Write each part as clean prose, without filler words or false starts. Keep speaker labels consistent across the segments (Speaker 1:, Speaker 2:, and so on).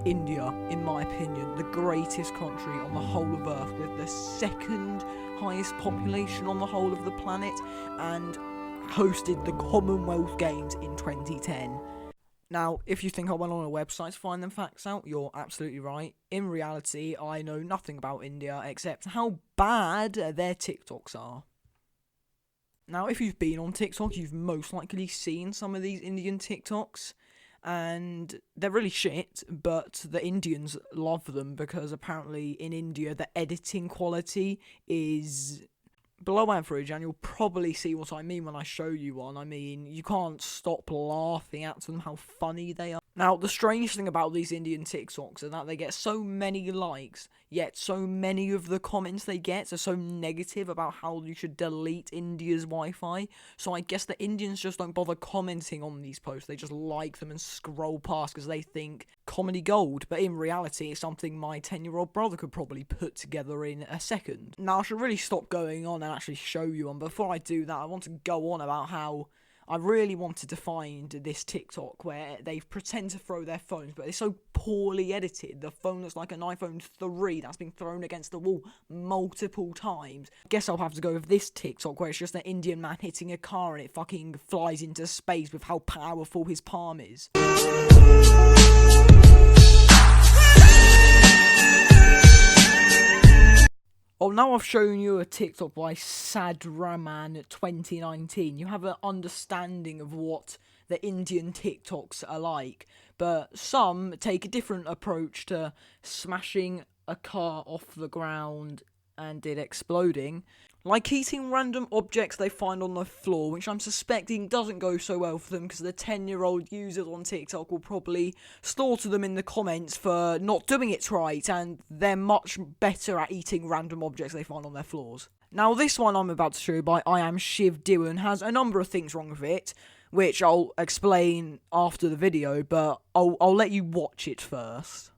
Speaker 1: India, in my opinion, the greatest country on the whole of Earth, with the second highest population on the whole of the planet, and hosted the Commonwealth Games in 2010. Now, if you think I went on a website to find them facts out, you're absolutely right. In reality, I know nothing about India except how bad their TikToks are. Now, if you've been on TikTok, you've most likely seen some of these Indian TikToks, and they're really shit, but the Indians love them because apparently in India the editing quality is below average, and you'll probably see what I mean when I show you one. I mean, you can't stop laughing at them, how funny they are. Now, the strange thing about these Indian TikToks is that they get so many likes, yet so many of the comments they get are so negative about how you should delete India's Wi-Fi. So I guess the Indians just don't bother commenting on these posts. They just like them and scroll past because they think comedy gold. But in reality, it's something my 10-year-old brother could probably put together in a second. Now, I should really stop going on and actually show you one. Before I do that, I want to go on about how I really wanted to find this TikTok where they pretend to throw their phones, but it's so poorly edited. The phone looks like an iPhone 3 that's been thrown against the wall multiple times. I guess I'll have to go with this TikTok where it's just an Indian man hitting a car and it fucking flies into space with how powerful his palm is. Oh, now I've shown you a TikTok by Sadraman 2019. You have an understanding of what the Indian TikToks are like, but some take a different approach to smashing a car off the ground and it exploding, like eating random objects they find on the floor, which I'm suspecting doesn't go so well for them because the 10-year-old users on TikTok will probably slaughter them in the comments for not doing it right, and they're much better at eating random objects they find on their floors. Now, this one I'm about to show you by I Am Shiv Diwan has a number of things wrong with it, which I'll explain after the video, but I'll let you watch it first.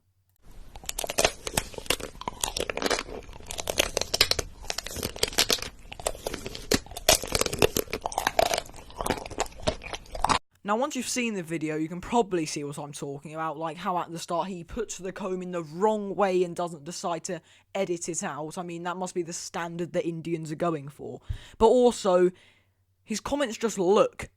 Speaker 1: Now, once you've seen the video, you can probably see what I'm talking about, like how at the start he puts the comb in the wrong way and doesn't decide to edit it out. I mean, that must be the standard that Indians are going for. But also, his comments just look.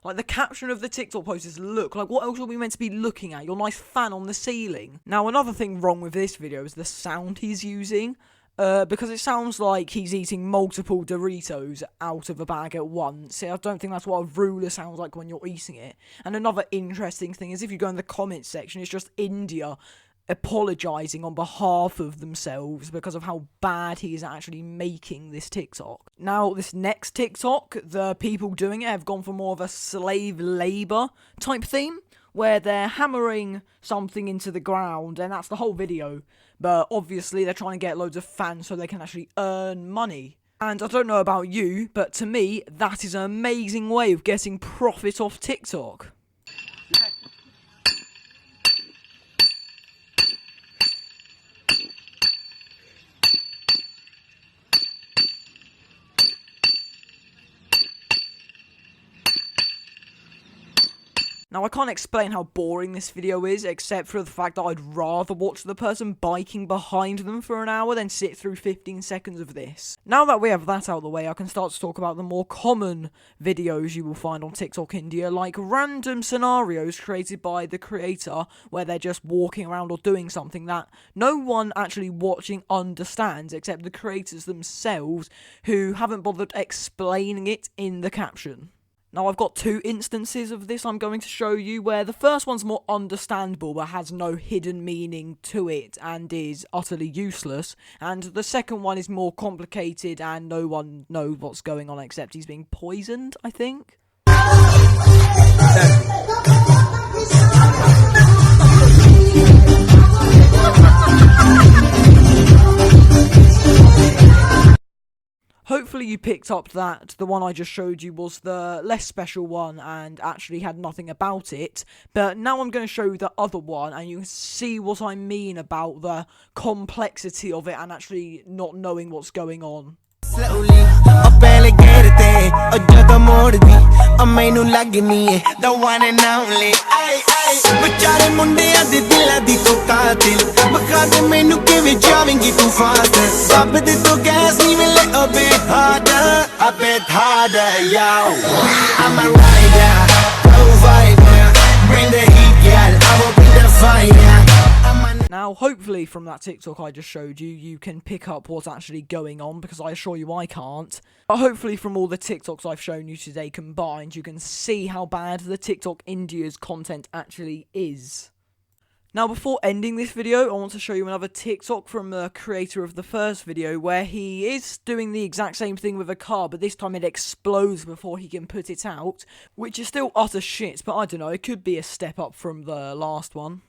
Speaker 1: Like, the caption of the TikTok post is look. Like, what else are we meant to be looking at? Your nice fan on the ceiling. Now, another thing wrong with this video is the sound he's using. Because it sounds like he's eating multiple Doritos out of a bag at once. I don't think that's what a ruler sounds like when you're eating it. And another interesting thing is if you go in the comments section, it's just India apologising on behalf of themselves because of how bad he is actually making this TikTok. Now, this next TikTok, the people doing it have gone for more of a slave labour type theme, where they're hammering something into the ground, and that's the whole video. But obviously they're trying to get loads of fans so they can actually earn money. And I don't know about you, but to me, that is an amazing way of getting profit off TikTok. Now, I can't explain how boring this video is, except for the fact that I'd rather watch the person biking behind them for an hour than sit through 15 seconds of this. Now that we have that out of the way, I can start to talk about the more common videos you will find on TikTok India, like random scenarios created by the creator, where they're just walking around or doing something that no one actually watching understands, except the creators themselves, who haven't bothered explaining it in the caption. Now, I've got two instances of this I'm going to show you, where the first one's more understandable but has no hidden meaning to it and is utterly useless, and the second one is more complicated and no one knows what's going on except he's being poisoned, I think. Hopefully you picked up that the one I just showed you was the less special one and actually had nothing about it, but now I'm going to show you the other one and you can see what I mean about the complexity of it and actually not knowing what's going on. The one and only
Speaker 2: we're driving it too fast. Stop it to gas, even a bit harder, yo. I'm a rider, low vibe, bring the heat, girl. I will bring the fire.
Speaker 1: Now, hopefully from that TikTok I just showed you, you can pick up what's actually going on, because I assure you I can't. But hopefully from all the TikToks I've shown you today combined, you can see how bad the TikTok India's content actually is. Now, before ending this video, I want to show you another TikTok from the creator of the first video, where he is doing the exact same thing with a car, but this time it explodes before he can put it out, which is still utter shit, but I don't know, it could be a step up from the last one.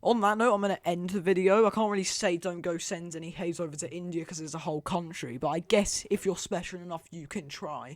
Speaker 1: On that note, I'm going to end the video. I can't really say don't go send any haze over to India because it's a whole country, but I guess if you're special enough, you can try.